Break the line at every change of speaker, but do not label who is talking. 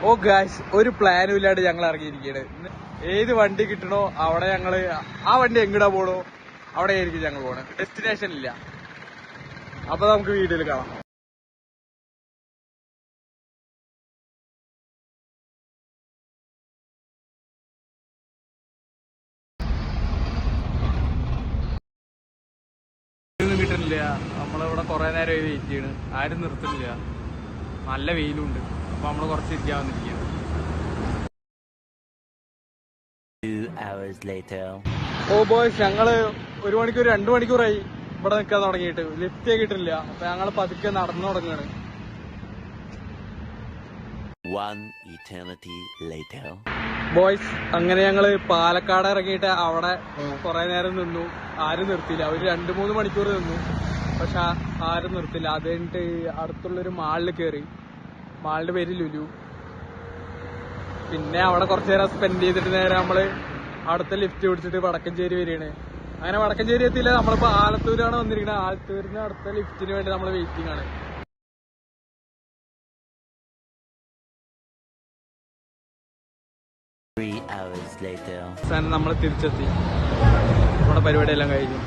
ഓ guys, ഒരു പ്ലാനും ഇല്ലാണ്ട് ഞങ്ങൾ ഇറങ്ങിയിരിക്കുകയാണ്. ഏത് വണ്ടി കിട്ടണോ അവിടെ ഞങ്ങള്, ആ വണ്ടി എങ്ങടാ പോണോ അവിടെ ആയിരിക്കും ഞങ്ങൾ പോണേ. ഡെസ്റ്റിനേഷൻ ഇല്ല. അപ്പൊ നമുക്ക് വീഡിയോയിൽ കാണാം. കിട്ടുന്നില്ല. നമ്മളിവിടെ കുറെ നേരം വെയിറ്റ് ചെയ്യണ്. ആരും നിർത്തുന്നില്ല. നല്ല വെയിലുണ്ട്. അപ്പൊ നമ്മള് കുറച്ച് ഇരിക്കാൻ വന്നിരിക്കുകയാണ്. ഓ ബോയ്സ്, ഞങ്ങള് 1 മണിക്കൂർ 2 മണിക്കൂറായി ഇവിടെ നിൽക്കാൻ തുടങ്ങിയിട്ട്. ലിഫ്റ്റ് കിട്ടില്ല. അപ്പൊ ഞങ്ങള് പതുക്കെ നടന്നു തുടങ്ങാണ്. ബോയ്സ്, അങ്ങനെ ഞങ്ങള് പാലക്കാട് ഇറങ്ങിയിട്ട് അവിടെ കുറെ നേരം നിന്നു. ആരും നിർത്തിയില്ല. ഒരു 2-3 മണിക്കൂർ നിന്നു. പക്ഷെ ആരും നിർത്തില്ല. അത് കഴിഞ്ഞിട്ട് അടുത്തുള്ളൊരു മാളിൽ കയറി. മാളിന്റെ പേര് ലുലു. പിന്നെ അവിടെ കുറച്ചു നേരം സ്പെൻഡ് ചെയ്തിട്ട് നേരെ നമ്മള് അടുത്ത ലിഫ്റ്റ് പിടിച്ചിട്ട് വടക്കഞ്ചേരി വരികയാണ്. അങ്ങനെ വടക്കഞ്ചേരി എത്തിയില്ല. നമ്മളിപ്പോ ആലത്തൂരാണ് വന്നിരിക്കുന്നത്. ആലത്തൂരിന് അടുത്ത ലിഫ്റ്റിന് വേണ്ടി നമ്മൾ വെയിറ്റിംഗ് ആണ്. അവസാനം നമ്മൾ തിരിച്ചെത്തി. നമ്മുടെ പരിപാടിയെല്ലാം കഴിഞ്ഞു.